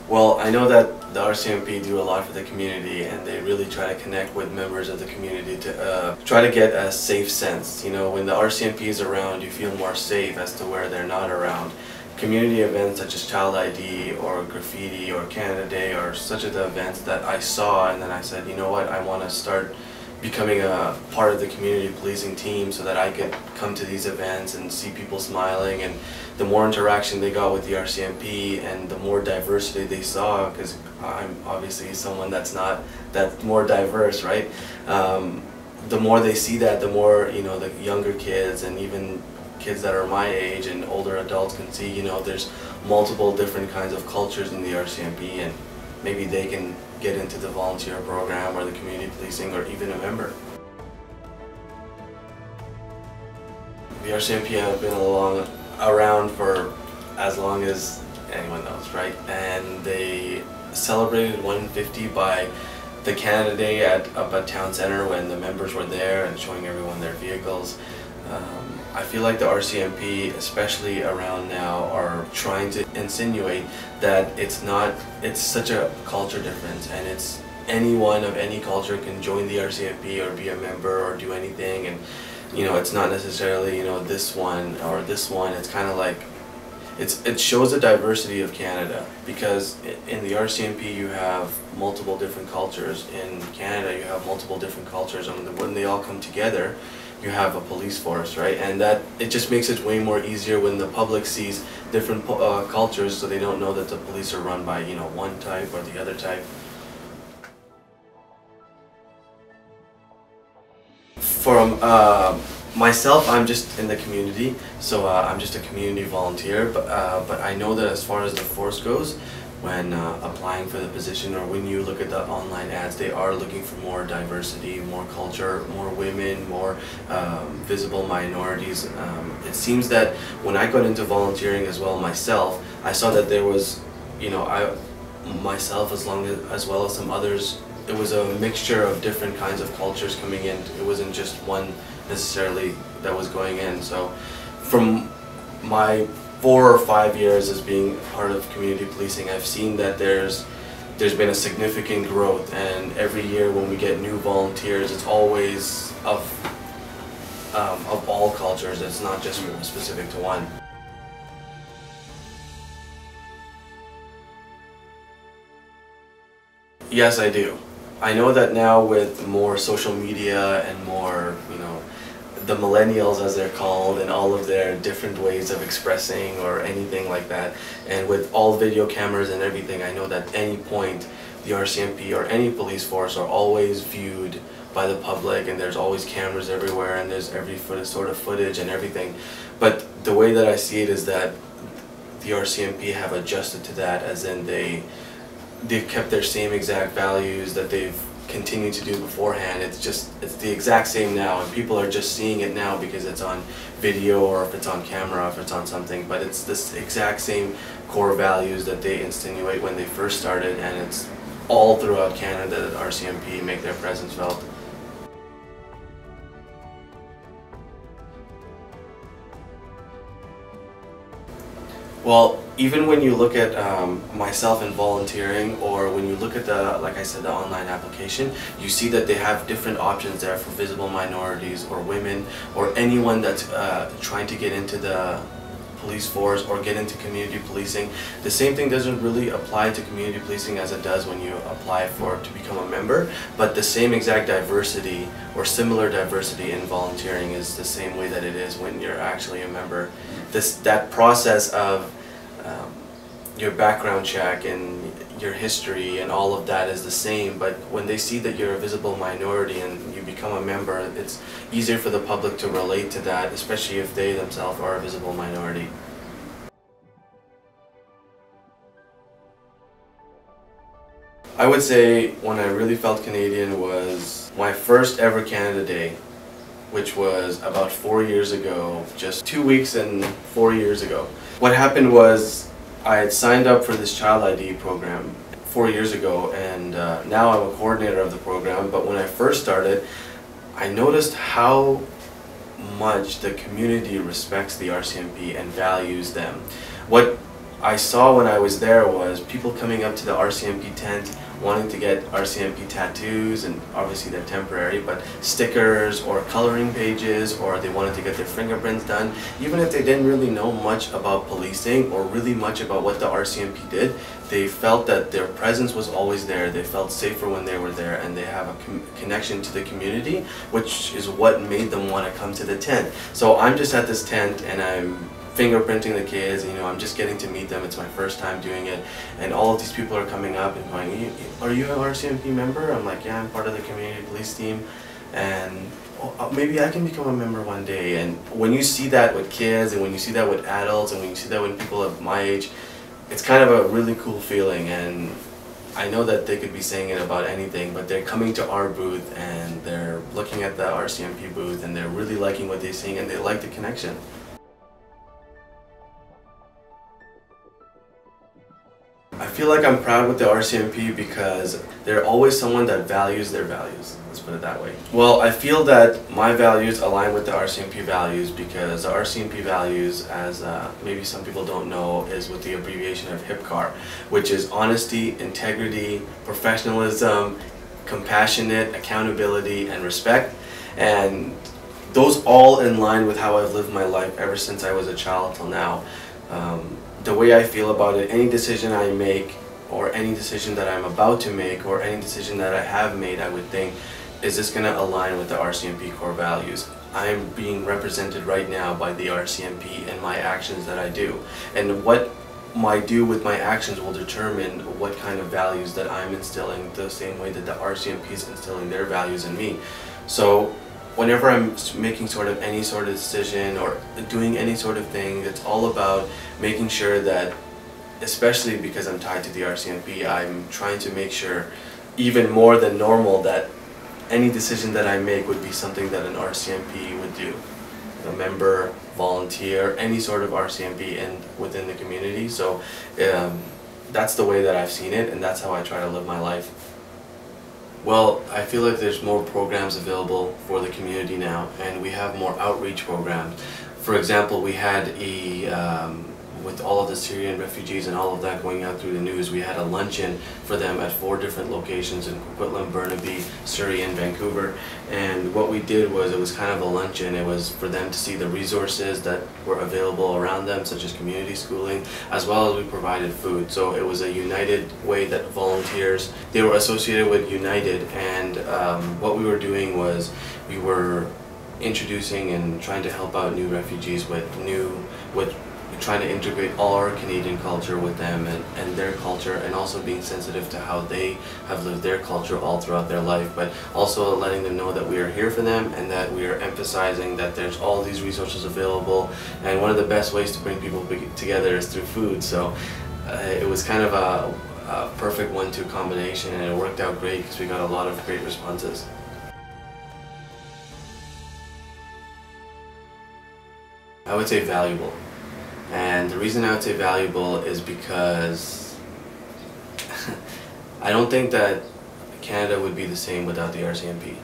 Well, I know that the RCMP do a lot for the community, and they really try to connect with members of the community to try to get a safe sense. You know, when the RCMP is around, you feel more safe as to where they're not around. Community events such as Child ID or Graffiti or Canada Day are such of the events that I saw, and then I said, you know what, I want to start becoming a part of the community policing team so that I could come to these events and see people smiling. And the more interaction they got with the RCMP and the more diversity they saw, because I'm obviously someone that's not that more diverse, right? The more they see that, the more, you know, the younger kids and even kids that are my age and older adults can see, you know, there's multiple different kinds of cultures in the RCMP, and maybe they can get into the volunteer program or the community policing or even a member. The RCMP have been around for as long as anyone knows, right? And they celebrated 150 by the Canada Day up at Town Centre when the members were there and showing everyone their vehicles. I feel like the RCMP, especially around now, are trying to insinuate that it's such a culture difference, and it's anyone of any culture can join the RCMP or be a member or do anything, and you know, it's not necessarily, you know, this one or this one. It's kind of like it shows the diversity of Canada, because in the RCMP you have multiple different cultures. In Canada you have multiple different cultures, and when they all come together, you have a police force, right? And that it just makes it way more easier when the public sees different cultures, so they don't know that the police are run by, you know, one type or the other type. For myself, I'm just in the community, so I'm just a community volunteer, but I know that as far as the force goes, when applying for the position or when you look at the online ads, they are looking for more diversity, more culture, more women, more visible minorities. It seems that when I got into volunteering as well myself, I saw that there was, you know, myself as well as some others, it was a mixture of different kinds of cultures coming in. It wasn't just one necessarily that was going in. So from my 4 or 5 years as being part of community policing, I've seen that there's been a significant growth, and every year when we get new volunteers, it's always of all cultures. It's not just specific to one. Yes, I do. I know that now with more social media and more, you know, the millennials as they're called, and all of their different ways of expressing or anything like that, and with all video cameras and everything, I know that at any point the RCMP or any police force are always viewed by the public, and there's always cameras everywhere, and there's every sort of footage and everything. But the way that I see it is that the RCMP have adjusted to that, as in they've kept their same exact values that they've continued to do beforehand. It's the exact same now, and people are just seeing it now because it's on video, or if it's on camera, if it's on something, but it's this exact same core values that they insinuate when they first started, and it's all throughout Canada that RCMP make their presence felt. Well, even when you look at myself in volunteering, or when you look at like I said, the online application, you see that they have different options there for visible minorities or women or anyone that's trying to get into the police force or get into community policing. The same thing doesn't really apply to community policing as it does when you apply to become a member, but the same exact diversity or similar diversity in volunteering is the same way that it is when you're actually a member. That process of your background check and your history and all of that is the same, but when they see that you're a visible minority and you become a member, it's easier for the public to relate to that, especially if they themselves are a visible minority. I would say when I really felt Canadian was my first ever Canada Day, which was about 4 years ago, just 2 weeks and 4 years ago. What happened was I had signed up for this Child ID program 4 years ago, and now I'm a coordinator of the program, but when I first started, I noticed how much the community respects the RCMP and values them. What I saw when I was there was people coming up to the RCMP tent wanting to get RCMP tattoos, and obviously they're temporary, but stickers or coloring pages, or they wanted to get their fingerprints done. Even if they didn't really know much about policing or really much about what the RCMP did, they felt that their presence was always there. They felt safer when they were there, and they have a connection to the community, which is what made them want to come to the tent. So I'm just at this tent and I'm fingerprinting the kids, I'm just getting to meet them. It's my first time doing it, and all of these people are coming up and going, "Are you an RCMP member?" I'm like, "Yeah, I'm part of the community police team, and maybe I can become a member one day." And when you see that with kids, and when you see that with adults, and when you see that with people of my age, it's kind of a really cool feeling. And I know that they could be saying it about anything, but they're coming to our booth and they're looking at the RCMP booth and they're really liking what they're seeing, and they like the connection. I feel like I'm proud with the RCMP because they're always someone that values their values. Let's put it that way. Well, I feel that my values align with the RCMP values because the RCMP values, as maybe some people don't know, is with the abbreviation of HIPCAR, which is honesty, integrity, professionalism, compassionate, accountability, and respect. And those all in line with how I've lived my life ever since I was a child till now. The way I feel about it, any decision I make, or any decision that I'm about to make, or any decision that I have made, I would think, is this going to align with the RCMP core values? I'm being represented right now by the RCMP and my actions that I do. And what I do with my actions will determine what kind of values that I'm instilling, the same way that the RCMP is instilling their values in me. So whenever I'm making any sort of decision or doing any sort of thing, it's all about making sure that, especially because I'm tied to the RCMP, I'm trying to make sure, even more than normal, that any decision that I make would be something that an RCMP would do. A member, volunteer, any sort of RCMP within the community. So that's the way that I've seen it, and that's how I try to live my life. Well, I feel like there's more programs available for the community now, and we have more outreach programs. For example, we had with all of the Syrian refugees and all of that going out through the news, we had a luncheon for them at 4 different locations in Coquitlam, Burnaby, Surrey, and Vancouver. And what we did was, it was kind of a luncheon. It was for them to see the resources that were available around them, such as community schooling, as well as we provided food. So it was a united way that volunteers, they were associated with United, and what we were doing was we were introducing and trying to help out new refugees with trying to integrate all our Canadian culture with them and their culture, and also being sensitive to how they have lived their culture all throughout their life, but also letting them know that we are here for them and that we are emphasizing that there's all these resources available, and one of the best ways to bring people together is through food. So it was kind of a perfect 1-2 combination, and it worked out great because we got a lot of great responses. I would say valuable. And the reason I would say valuable is because I don't think that Canada would be the same without the RCMP.